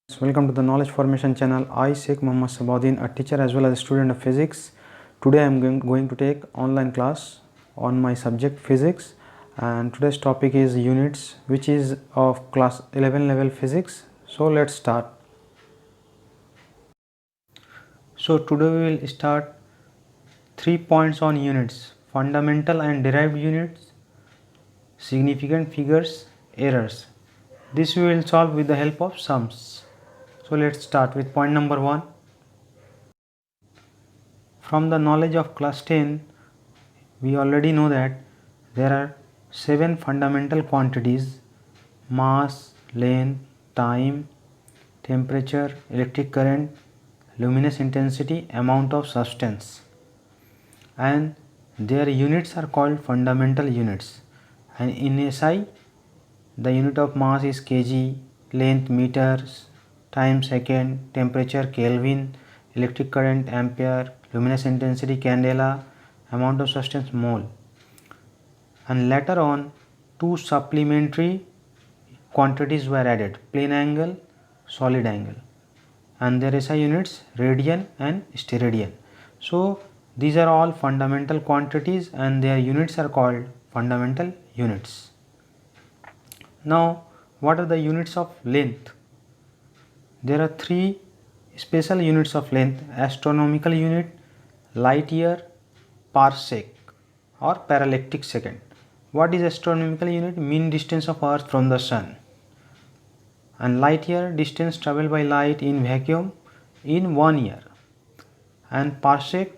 Welcome to the Knowledge Formation channel. I, Sheikh Muhammad Sabaudin, a teacher as well as a student of physics. Today I am going to take online class on my subject physics, and today's topic is units, which is of class 11 level physics. So let's start. So today we will start 3 points on units: fundamental and derived units, significant figures, errors. This we will solve with the help of sums. So let's start with point number 1. From the knowledge of class 10, we already know that there are 7 fundamental quantities: mass, length, time, temperature, electric current, luminous intensity, amount of substance, and their units are called fundamental units. And in SI, the unit of mass is kg, length meters, time second, temperature Kelvin, electric current ampere, luminous intensity candela, amount of substance mole. And later on, 2 supplementary quantities were added: plane angle, solid angle, and their SI units radian and steradian. So these are all fundamental quantities and their units are called fundamental units. Now what are the units of length? There are 3 special units of length: astronomical unit, light year, parsec or parallactic second. What is astronomical unit? Mean distance of earth from the sun. And light year, distance traveled by light in vacuum in 1 year. And parsec,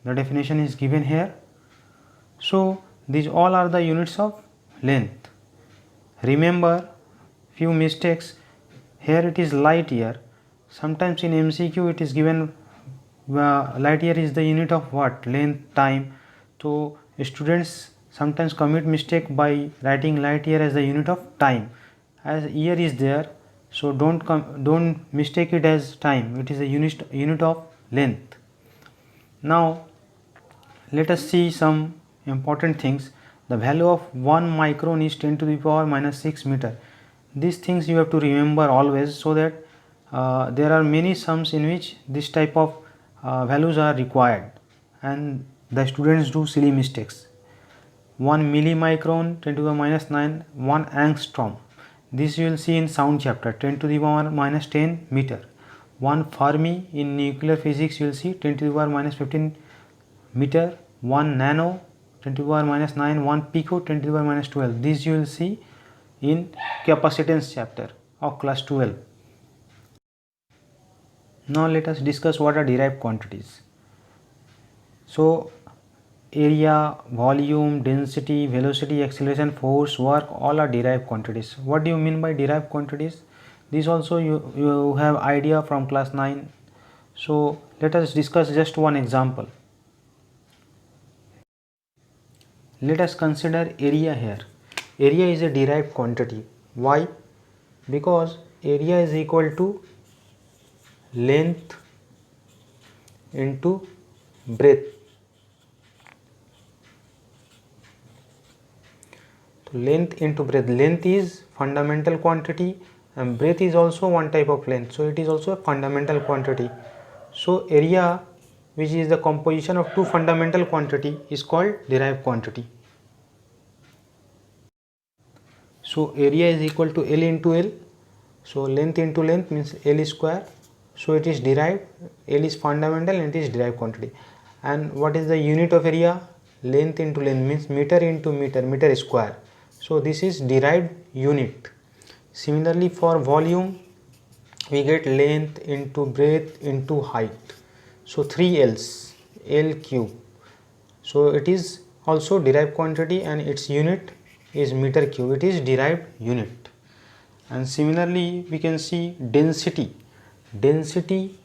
the definition is given here. So these all are the units of length. Remember few mistakes. Here it is light year. Sometimes in MCQ it is given light year is the unit of what? Length, time. So students sometimes commit mistake by writing light year as the unit of time, as year is there. So don't mistake it as time. It is a unit of length. Now let us see some important things. The value of 1 micron is 10 to the power minus 6 meter. These things you have to remember always, so that there are many sums in which this type of values are required and the students do silly mistakes. 1 millimicron 10 to the minus 9, 1 angstrom. This you will see in sound chapter, 10 to the power minus 10 meter. 1 Fermi in nuclear physics you will see 10 to the power minus 15 meter. 1 nano 10 to the power minus 9, 1 pico 10 to the power minus 12. This you will see in capacitance chapter of class 12. Now let us discuss what are derived quantities. So area, volume, density, velocity, acceleration, force, work, all are derived quantities. What do you mean by derived quantities? These also you have idea from class 9. So let us discuss just one example. Let us consider area here. Area is a derived quantity. Why? Because area is equal to length into breadth. So length into breadth. Length is fundamental quantity and breadth is also one type of length. So it is also a fundamental quantity. So area, which is the composition of 2 fundamental quantity, is called derived quantity. So area is equal to L into L. So length into length means L square. So it is derived. L is fundamental and it is derived quantity. And what is the unit of area? Length into length means meter into meter, meter square. So this is derived unit. Similarly for volume, we get length into breadth into height. So 3 L's, L cube. So it is also derived quantity and its unit is meter cube. It is derived unit. And similarly we can see density. Density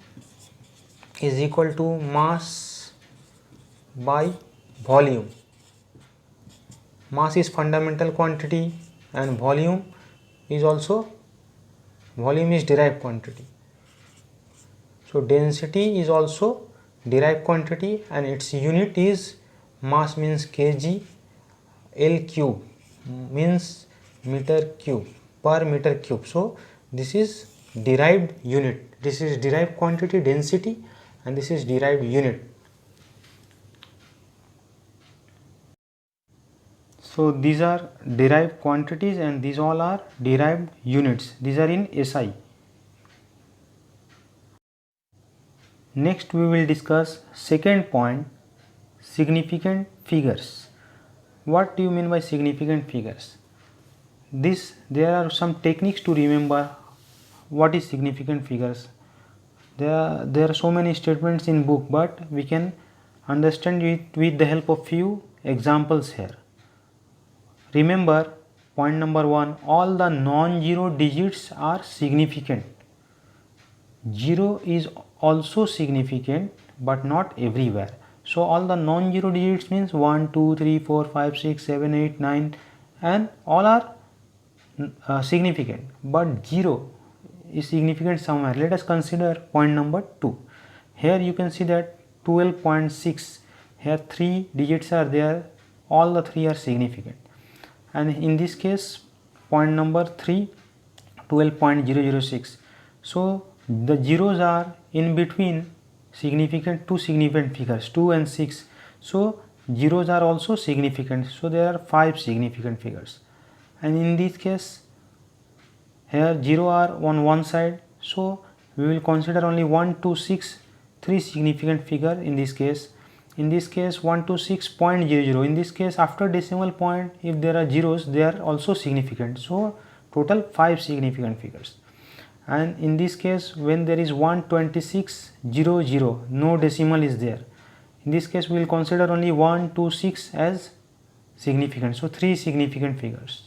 is equal to mass by volume. Mass is fundamental quantity and volume is derived quantity. So density is also derived quantity and its unit is mass means kg, L cube means meter cube per meter cube. So this is derived unit. This is derived quantity density and this is derived unit. So these are derived quantities and these all are derived units. These are in SI. Next we will discuss second point, significant figures. What do you mean by significant figures? There are some techniques to remember what is significant figures. There are so many statements in book, but we can understand it with the help of few examples here. Remember point number 1, all the non-zero digits are significant. 0 is also significant but not everywhere. So all the non-zero digits means 1, 2, 3, 4, 5, 6, 7, 8, 9 and all are significant, but 0 is significant somewhere. Let us consider point number 2. Here you can see that 12.6, here 3 digits are there, all the 3 are significant. And in this case point number 3, 12.006. So the zeros are in between significant, two significant figures, 2 and 6. So zeros are also significant. So there are 5 significant figures. And in this case here 0 are on one side. So we will consider only 1 to 6, 3 significant figure in this case. In this case 1 to 6.00. In this case after decimal point, if there are zeros, they are also significant. So total 5 significant figures. And in this case when there is 126.00, no decimal is there. In this case we will consider only 1 to 6 as significant. So 3 significant figures.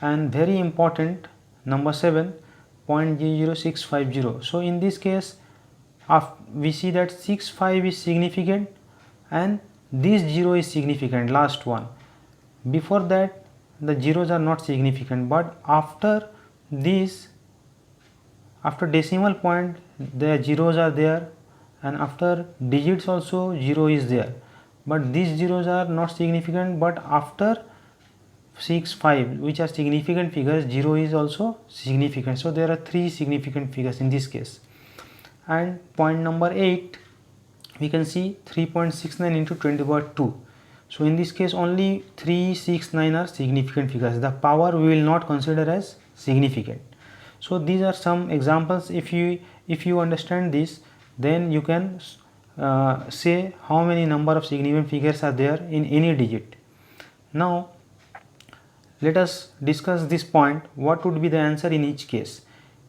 And very important, number 7, 0.00650. So in this case we see that 65 is significant and this 0 is significant, last one. Before that the zeros are not significant, but after this, after decimal point the zeros are there, and after digits also 0 is there, but these zeros are not significant, but after 6, 5 which are significant figures, 0 is also significant. So there are 3 significant figures in this case. And point number 8, we can see 3.69 into 10 to the power 2. So in this case only 3, 6, 9 are significant figures. The power we will not consider as significant. So these are some examples. If you understand this, then you can say how many number of significant figures are there in any digit. Now let us discuss this point. What would be the answer in each case?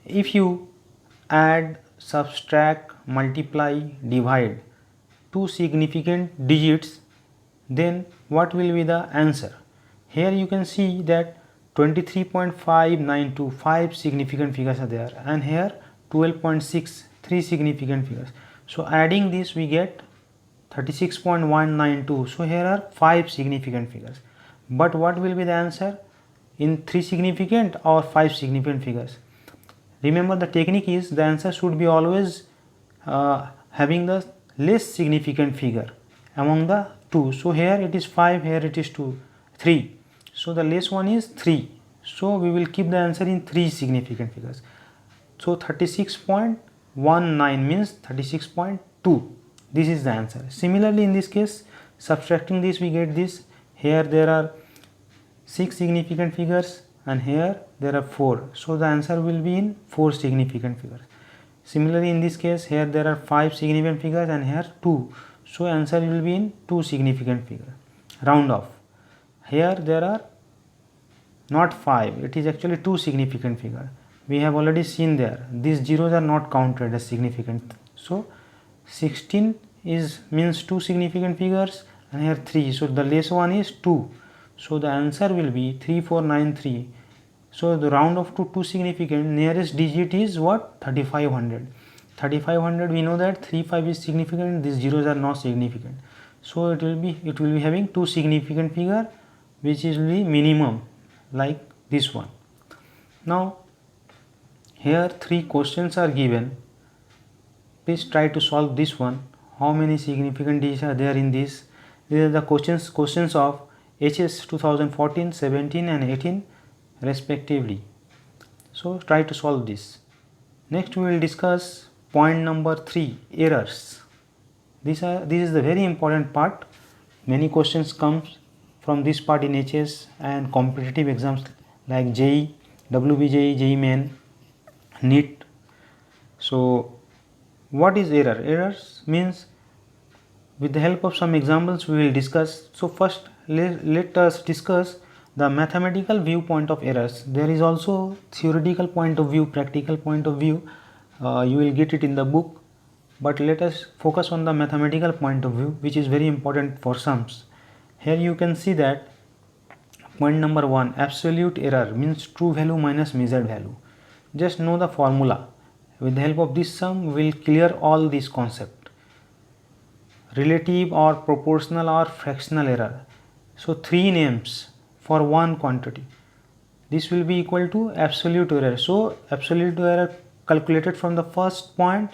If you add, subtract, multiply, divide two significant digits, then what will be the answer? Here you can see that 23.592, 5 significant figures are there, and here 12.6, 3 significant figures. So adding this we get 36.192. So here are 5 significant figures. But what will be the answer in 3 significant or 5 significant figures? Remember the technique is the answer should be always having the less significant figure among the two. So here it is 5, here it is 3. So the less one is 3. So we will keep the answer in 3 significant figures. So 36.19 means 36.2. This is the answer. Similarly in this case, subtracting this we get this. Here there are 6 significant figures and here there are 4. So the answer will be in 4 significant figures. Similarly in this case, here there are 5 significant figures and here 2. So answer will be in 2 significant figures. Round off. Here there are not 5, it is actually 2 significant figures. We have already seen there, these zeros are not counted as significant. So 16 means 2 significant figures and here 3. So the less one is 2. So the answer will be 3493. So the round off to 2 significant, nearest digit is what? 3500. 3500 we know that 35 is significant, these zeros are not significant. So it will be having 2 significant figure, which is the minimum, like this one. Now here 3 questions are given. Please try to solve this one. How many significant digits are there in this? These are the questions of HS 2014, 17 and 18 respectively. So try to solve this. Next we will discuss point number 3, errors. This is the very important part. Many questions comes from this part in HS and competitive exams like JEE, WBJEE, JEE Main, NEET. So what is error? Errors means, with the help of some examples we will discuss. So first let us discuss the mathematical viewpoint of errors. There is also theoretical point of view, practical point of view. You will get it in the book, but let us focus on the mathematical point of view, which is very important for sums. Here you can see that point number 1, absolute error means true value minus measured value. Just know the formula. With the help of this sum we will clear all these concepts. Relative or proportional or fractional error. So 3 names for one quantity. This will be equal to absolute error. So absolute error calculated from the first point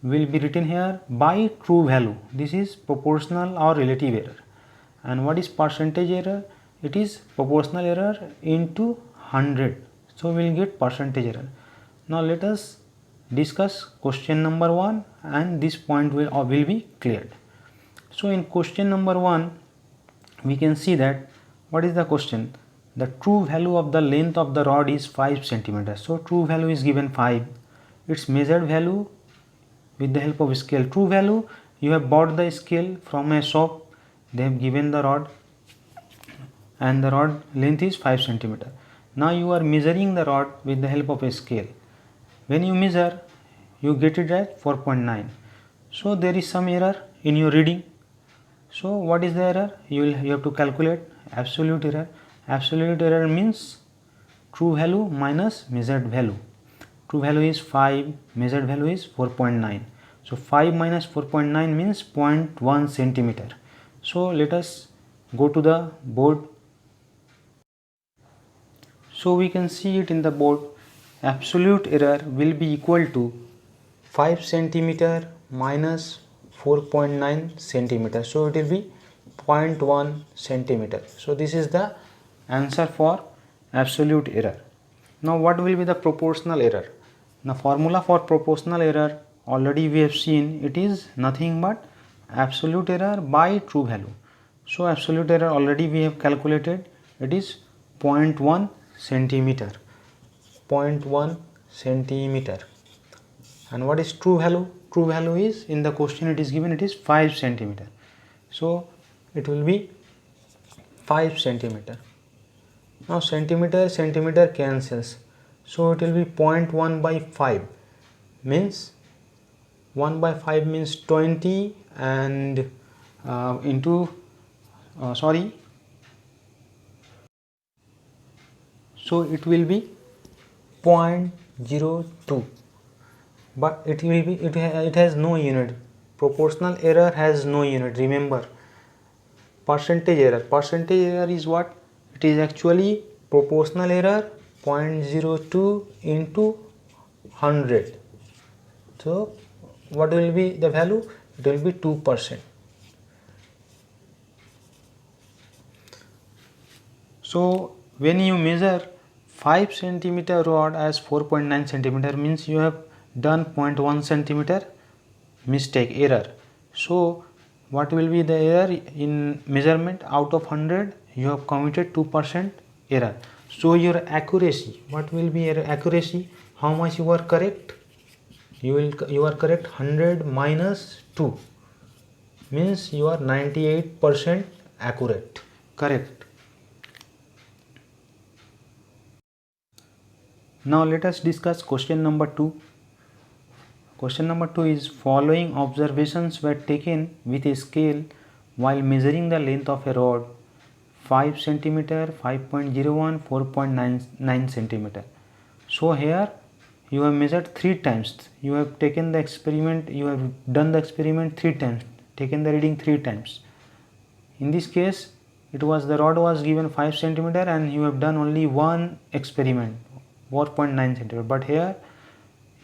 will be written here by true value. This is proportional or relative error. And what is percentage error? It is proportional error into 100. So we will get percentage error. Now let us discuss question number 1 and this point will be cleared. So in question number 1 we can see that, what is the question? The true value of the length of the rod is 5 centimeters. So true value is given 5. Its measured value with the help of scale. True value, you have bought the scale from a shop, they have given the rod and the rod length is 5 centimeter. Now you are measuring the rod with the help of a scale. When you measure, you get it at 4.9. So there is some error in your reading. So what is the error? You have to calculate absolute error. Absolute error means true value minus measured value. True value is 5, measured value is 4.9. So 5 minus 4.9 means 0.1 centimeter. So let us go to the board. So we can see it in the board. Absolute error will be equal to 5 centimeter minus 4.9 centimeter. So it will be 0.1 centimeter. So this is the answer for absolute error. Now what will be the proportional error? The formula for proportional error already we have seen. It is nothing but absolute error by true value. So absolute error already we have calculated. It is 0.1 centimeter. 0.1 centimeter. And what is true value? True value is, in the question it is given, it is 5 centimeter. So it will be 5 centimeter. Now centimeter cancels. So it will be 0.1 by 5 means 1 by 5 means 20 and so it will be 0.02. But it will be, it has no unit. Proportional error has no unit. Remember, percentage error is what? It is actually proportional error 0.02 into 100. So what will be the value? It will be 2%. So when you measure 5 centimeter rod as 4.9 centimeter means you have done 0.1 centimeter mistake, error. So what will be the error in measurement? Out of 100 you have committed 2% error. So your accuracy, what will be your accuracy? How much you are correct? You are correct 100 minus 2 means you are 98% accurate, correct. Now let us discuss question number 2. Question number 2 is, following observations were taken with a scale while measuring the length of a rod: 5 centimeter, 5.01, 4.99 centimeter. So here you have measured 3 times. You have taken the experiment, you have done the experiment 3 times, taken the reading 3 times. In this case, the rod was given 5 centimeter and you have done only one experiment, 4.9 centimeter. But here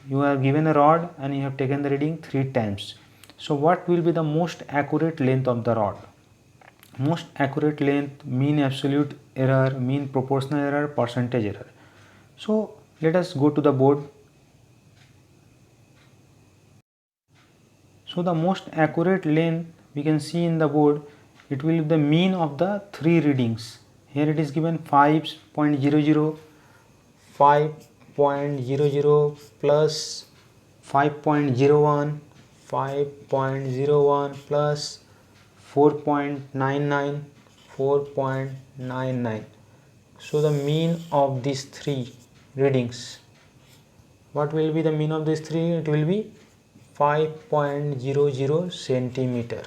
you have given a rod and you have taken the reading 3 times. So what will be the most accurate length of the rod? Most accurate length, mean absolute error, mean proportional error, percentage error. So let us go to the board. So the most accurate length we can see in the board, it will be the mean of the three readings. Here it is given 5.00, 5.00 plus 5.01, 5.01 plus 4.99, 4.99. So the mean of these three readings, what will be the mean of these three? It will be 5.00 centimeter.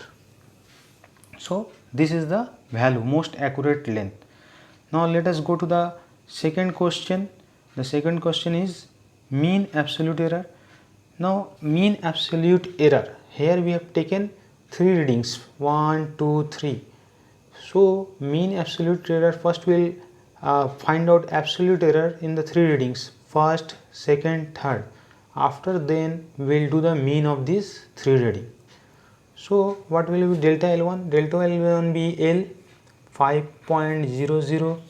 So this is the value, most accurate length. Now let us go to the second question. The second question is mean absolute error. Now mean absolute error, here we have taken three readings, 1, 2, 3. So mean absolute error, first we will find out absolute error in the three readings, first, second, third. After then we will do the mean of these three readings. So what will be delta L1? Delta L1 be L 5.00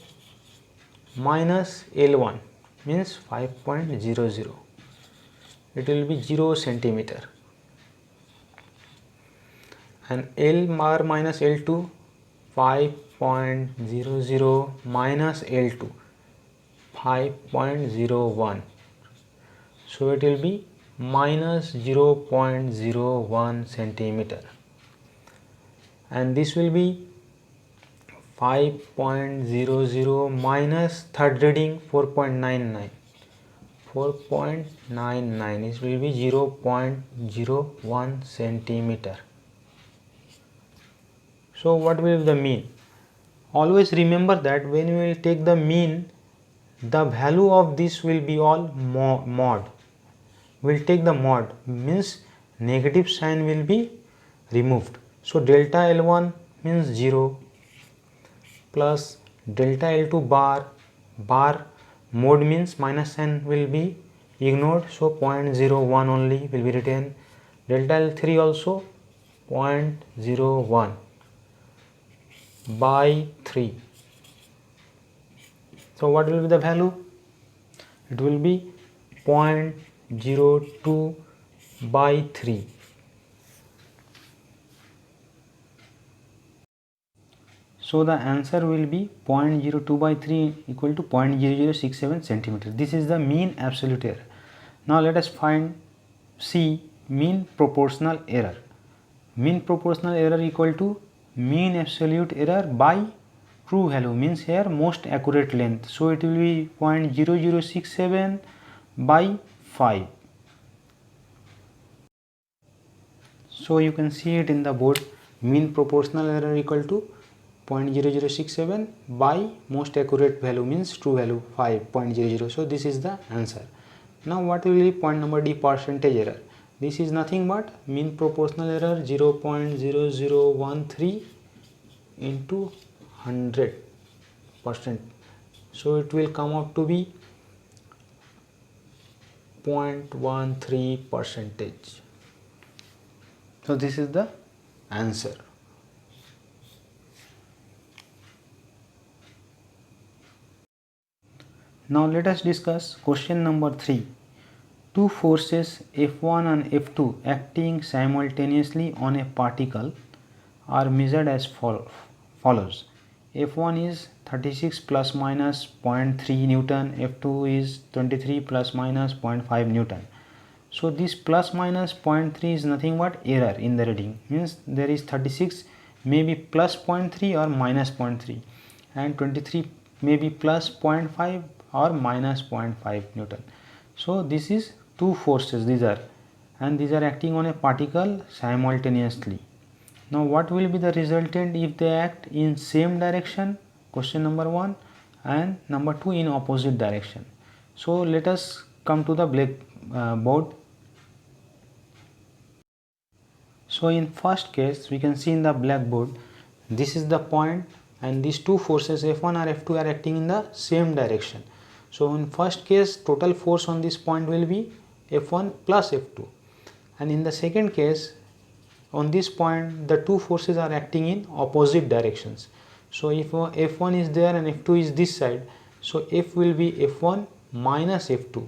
minus L1 means 5.00. It will be 0 centimeter. And L bar minus L2, 5.00 minus L2, 5.01. So it will be minus 0.01 centimeter. And this will be 5.00 minus third reading 4.99. 4.99, it will be 0.01 centimeter. So what will be the mean? Always remember that when we will take the mean, the value of this will be all mod. We will take the mod, means negative sign will be removed. So delta L1 means 0 plus delta L2 bar, mod means minus sign will be ignored, so 0.01 only will be written. Delta L3 also 0.01 by 3. So what will be the value? It will be 0.02 by 3. So the answer will be 0.02 by 3 equal to 0.0067 centimeter. This is the mean absolute error. Now let us see mean proportional error. Mean proportional error equal to mean absolute error by true value, means here most accurate length. So it will be 0.0067 by 5. So you can see it in the board, mean proportional error equal to 0.0067 by most accurate value, means true value 5.00. So this is the answer. Now what will be point number D, percentage error? This is nothing but mean proportional error 0.0013 into 100%. So it will come out to be 0.13%. So this is the answer. Now let us discuss question number 3. Two forces F1 and F2 acting simultaneously on a particle are measured as follows. F1 is 36 plus minus 0.3 Newton, F2 is 23 plus minus 0.5 Newton. So this plus minus 0.3 is nothing but error in the reading, means there is 36 may be plus 0.3 or minus 0.3 and 23 may be plus 0.5 or minus 0.5 Newton. So this is two forces, these are acting on a particle simultaneously. Now what will be the resultant if they act in same direction? Question number 1, and number 2 in opposite direction. So let us come to the blackboard. So in first case we can see in the blackboard, this is the point and these two forces F1 or F2 are acting in the same direction. So in first case total force on this point will be F1 plus F2, and in the second case on this point the two forces are acting in opposite directions. So if F1 is there and F2 is this side, so F will be F1 minus F2.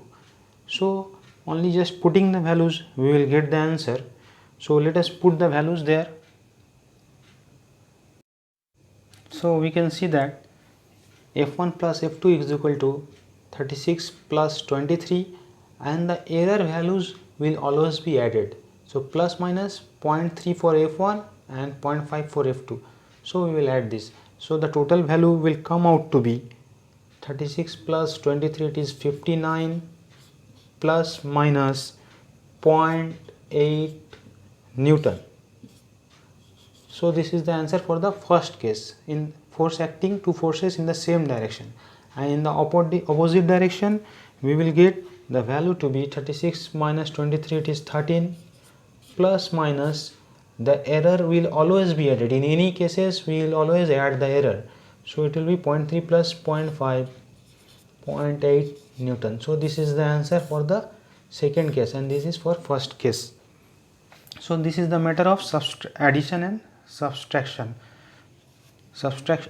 So only just putting the values we will get the answer. So let us put the values there. So we can see that f1 plus f2 is equal to 36 plus 23, and the error values will always be added. So plus minus 0.3 for f1 and 0.5 for f2. So we will add this. So the total value will come out to be 36 plus 23, it is 59, plus minus 0.8 Newton. So this is the answer for the first case, in force acting two forces in the same direction, and in the opposite direction we will get the value to be 36 minus 23, it is 13, plus minus the error will always be added. In any cases we will always add the error, so it will be 0.3 plus 0.5, 0.8 Newton. So this is the answer for the second case, and this is for first case. So this is the matter of addition and subtraction.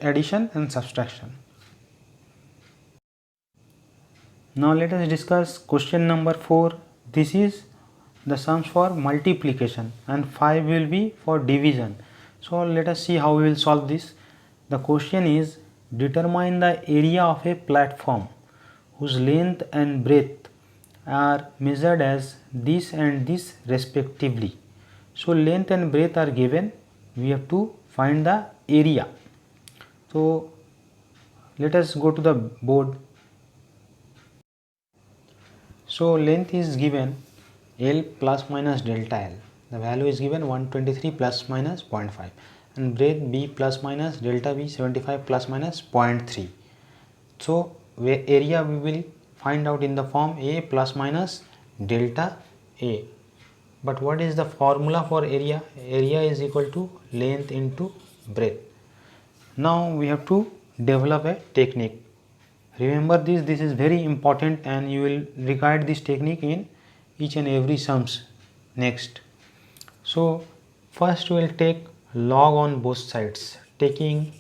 Addition and subtraction. Now let us discuss question number 4. This is the sums for multiplication, and 5 will be for division. So let us see how we will solve this. The question is, determine the area of a platform whose length and breadth are measured as this and this respectively. So length and breadth are given, we have to find the area. So let us go to the board. So length is given L plus minus delta L, the value is given 123 plus minus 0.5, and breadth B plus minus delta B 75 plus minus 0.3. So area we will find out in the form A plus minus delta A. But what is the formula for area? Area is equal to length into breadth. Now we have to develop a technique. Remember this is very important, and you will regard this technique in each and every sums next. So first we will take log on both sides, taking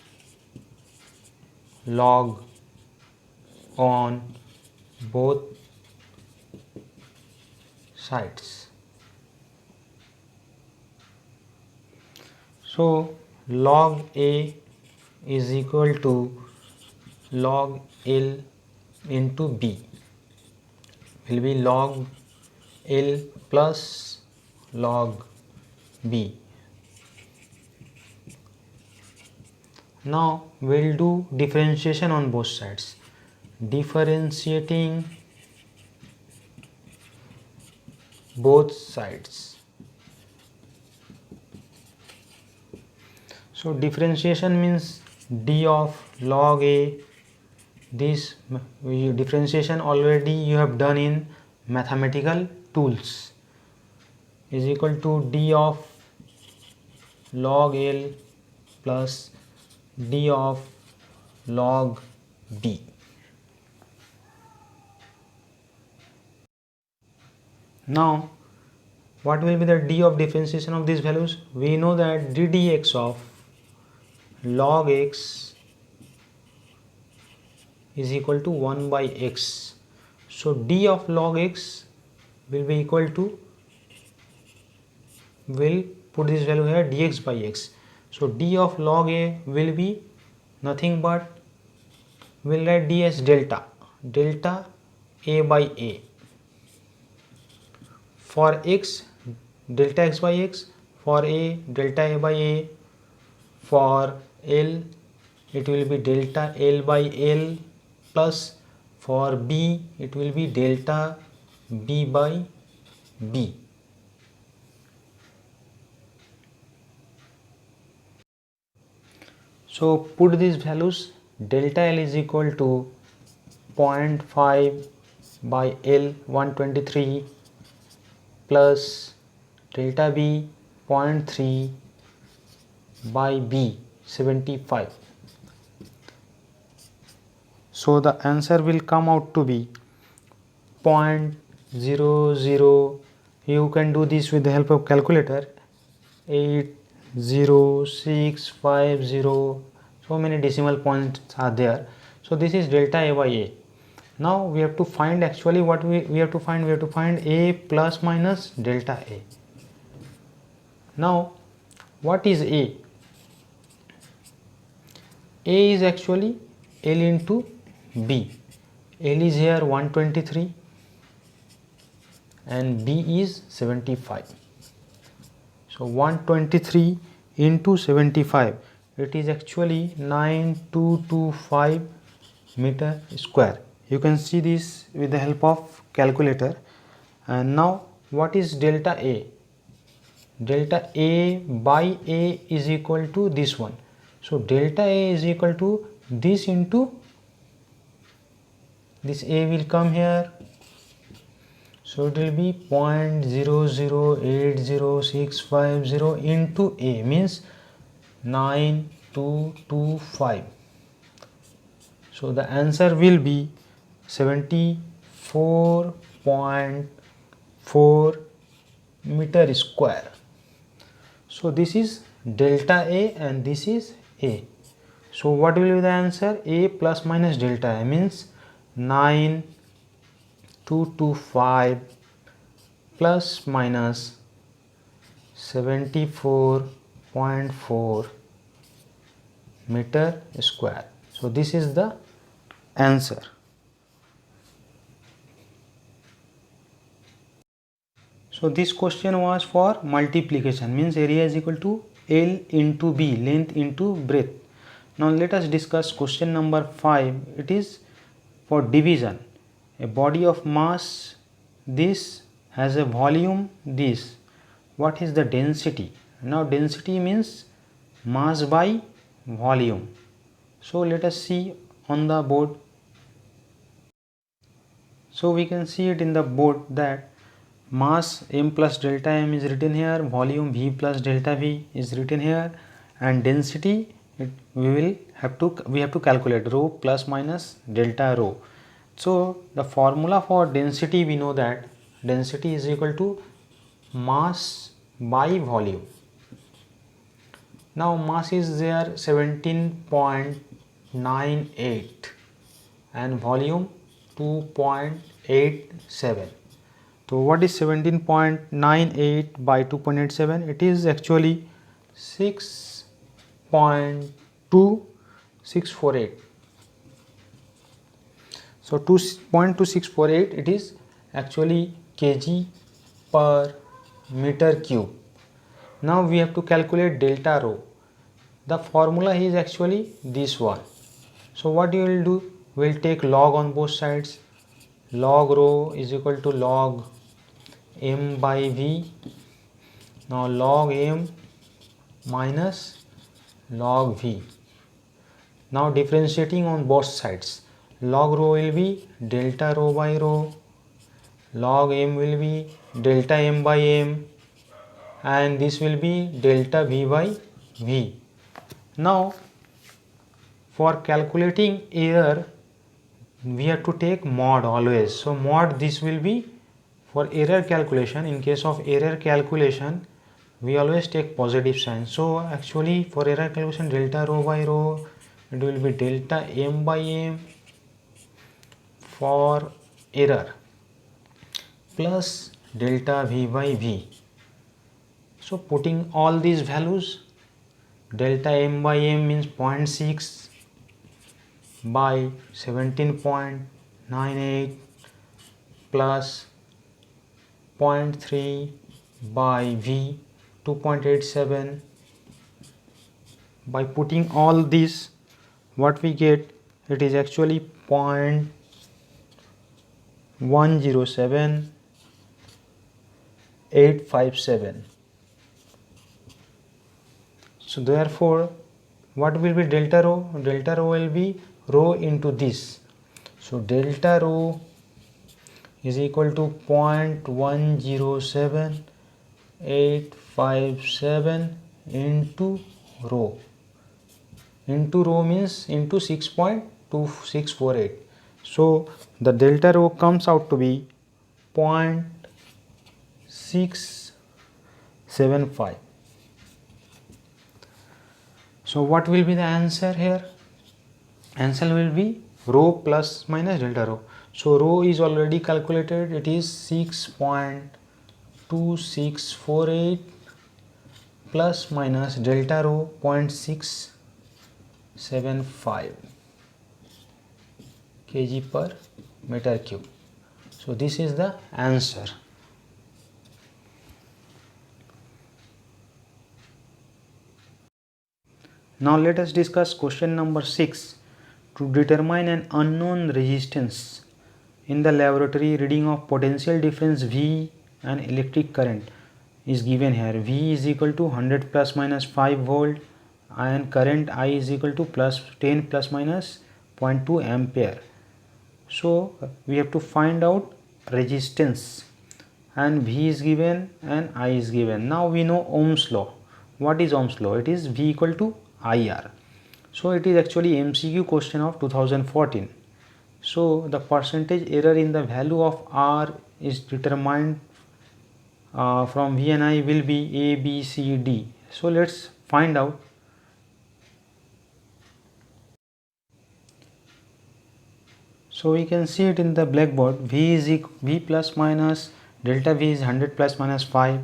log on both sides. So log A is equal to log L into B, will be log L plus log B. Now we will do differentiation on both sides. Differentiating both sides. So differentiation means d of log A. This differentiation already you have done in mathematical tools, is equal to d of log L plus d of log B. Now what will be the d of differentiation of these values? We know that d dx of log x is equal to 1 by x. So d of log x will be equal to, will put this value here, dx by x. So d of log A will be nothing but, will write d as delta A by A. For x, delta x by x. For A, delta A by A. For L, it will be delta L by L, plus for B, it will be delta B by B. So put these values. Delta L is equal to 0.5 by L 123 plus delta B 0.3 by B 75. So the answer will come out to be 0.00. You can do this with the help of calculator. 80650. So many decimal points are there. So this is delta A by A. Now we have to find, actually what we have to find, we have to find A plus minus delta A. Now what is A? A is actually L into B. L is here 123 and B is 75. So 123 into 75, it is actually 9225 meter square. You can see this with the help of calculator. And now what is delta A? Delta A by A is equal to this one. So delta A is equal to this into this. A will come here, so it will be 0.008065 into A, means 9225. So the answer will be 74.4 meter square. So this is delta A and this is A. So what will be the answer? A plus minus delta A means 9225 plus minus 74.4 meter square. So this is the answer. So this question was for multiplication, means area is equal to L into B, length into breadth. Now let us discuss question number 5. It is for division. A body of mass this has a volume this. What is the density? Now density means mass by volume. So let us see on the board. So we can see it in the board that mass m plus delta m is written here, volume v plus delta v is written here, and density we have to calculate rho plus minus delta rho. So the formula for density, we know that density is equal to mass by volume. Now mass is there 17.98 and volume 2.87. So what is 17.98 by 2.87? It is actually 6.2648. So 2.2648, it is actually kg per meter cube. Now we have to calculate delta rho. The formula is actually this one. So what you will do? We will take log on both sides. Log rho is equal to log m by v. Now log m minus log v. Now differentiating on both sides. Log rho will be delta rho by rho. Log m will be delta m by m. And this will be delta v by v. Now for calculating error, we have to take mod always. So mod, this will be for error calculation. In case of error calculation, we always take positive sign. So actually for error calculation, delta rho by rho, it will be delta m by m for error plus delta v by v. So putting all these values, delta m by m means 0.6 by 17.98 plus 0.3 by v 2.87. By putting all this, what we get, it is actually 0.107857. So therefore what will be delta rho? Delta rho will be rho into this. So delta rho is equal to 0.107857 into rho. Into rho means into 6.2648. So the delta rho comes out to be 0.675. So what will be the answer here? Answer will be rho plus minus delta rho. So rho is already calculated. It is 6.2648 plus minus delta rho 0.675 kg per meter cube. So this is the answer. Now let us discuss question number 6. To determine an unknown resistance in the laboratory, reading of potential difference V and electric current is given here. V is equal to 100 plus minus 5 volt and current I is equal to plus 10 plus minus 0.2 ampere. So we have to find out resistance, and V is given and I is given. Now we know Ohm's law. What is Ohm's law? It is V equal to IR. So it is actually MCQ question of 2014. So the percentage error in the value of R is determined from V and I will be A, B, C, D. So let's find out. So we can see it in the blackboard. V plus minus delta V is 100 plus minus 5,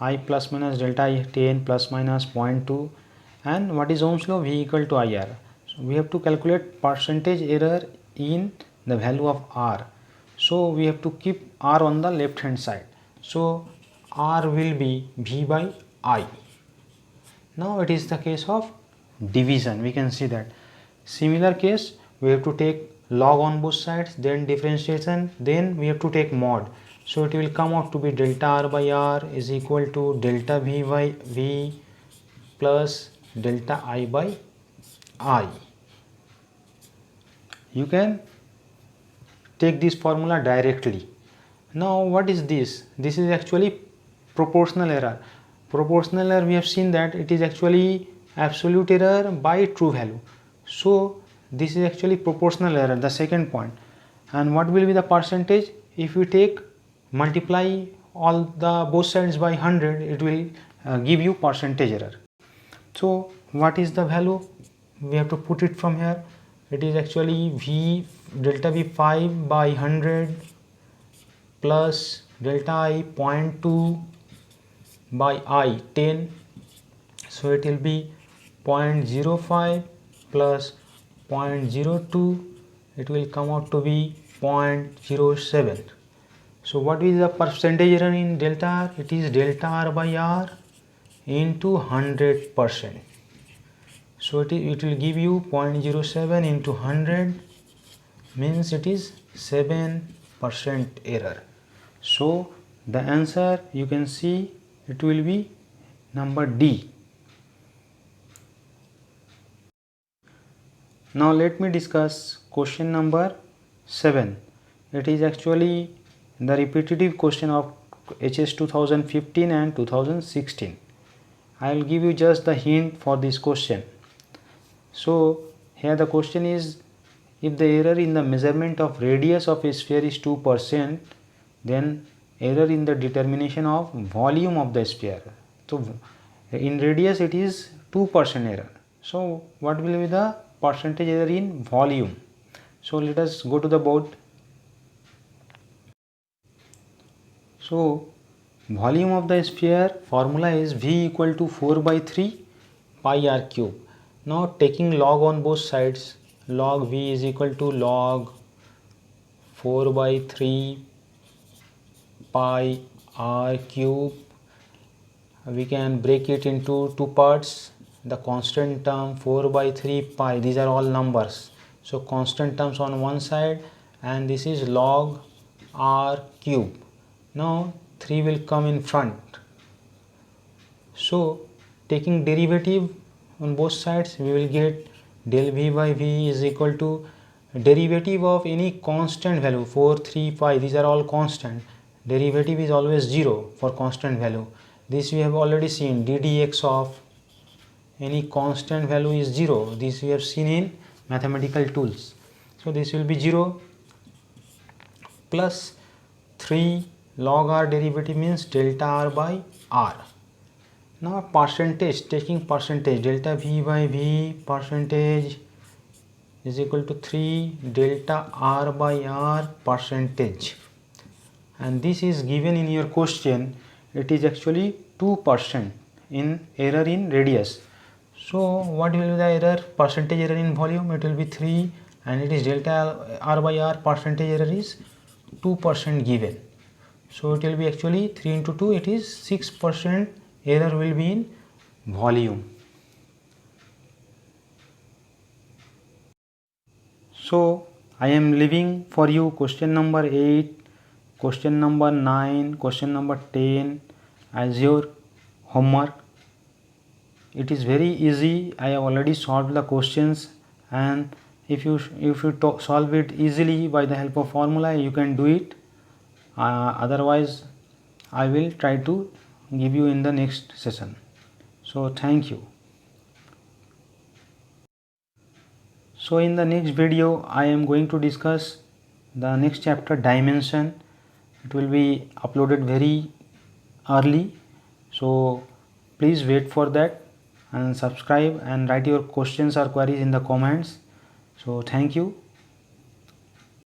I plus minus delta I 10 plus minus 0.2, and what is Ohm's law? V equal to IR. So we have to calculate percentage error in the value of R. So we have to keep R on the left hand side. So R will be V by I. Now it is the case of division. We can see that. Similar case, we have to take log on both sides, then differentiation, then we have to take mod. So it will come out to be delta R by R is equal to delta V by V plus delta I by I. You can take this formula directly. Now what is this? This is actually proportional error. Proportional error, we have seen that it is actually absolute error by true value. So this is actually proportional error, the second point. And what will be the percentage? If we take multiply all the both sides by 100, it will give you percentage error. So what is the value? We have to put it from here. It is actually V delta V 5 by 100 plus delta I 0.2 by I 10. So it will be 0.05 plus 0.02, it will come out to be 0.07. So what is the percentage error in delta R? It is delta R by R into 100%. So it will give you 0.07 into 100, means it is 7% error. So the answer, you can see, it will be number D. Now let me discuss question number 7. It is actually the repetitive question of HS 2015 and 2016. I will give you just the hint for this question. So here the question is, if the error in the measurement of radius of a sphere is 2%, then error in the determination of volume of the sphere. So in radius it is 2% error. So what will be the percentage error in volume? So let us go to the board. So volume of the sphere formula is V equal to 4 by 3 pi r cube. Now taking log on both sides, log V is equal to log 4 by 3 pi r cube. We can break it into two parts. The constant term 4 by 3 pi, these are all numbers. So constant terms on one side, and this is log r cube. Now 3 will come in front. So taking derivative on both sides, we will get del V by V is equal to derivative of any constant value, 4, 3, pi, these are all constant. Derivative is always 0 for constant value. This we have already seen, ddx of any constant value is 0. This we have seen in mathematical tools. So this will be 0 plus 3 log r derivative means delta r by r. Now percentage, taking percentage, delta V by V percentage is equal to 3 delta r by r percentage, and this is given in your question. It is actually 2%. in error in radius. So what will be the error, percentage error in volume? It will be 3, and it is delta r by r, percentage error is 2% given. So it will be actually 3 into 2, it is 6% error will be in volume. So I am leaving for you question number 8, question number 9, question number 10 as your homework. It is very easy. I have already solved the questions, and if you solve it easily by the help of formula, you can do it. Otherwise I will try to give you in the next session. So thank you. So in the next video I am going to discuss the next chapter, dimension. It will be uploaded very early, so please wait for that and subscribe and write your questions or queries in the comments. So thank you.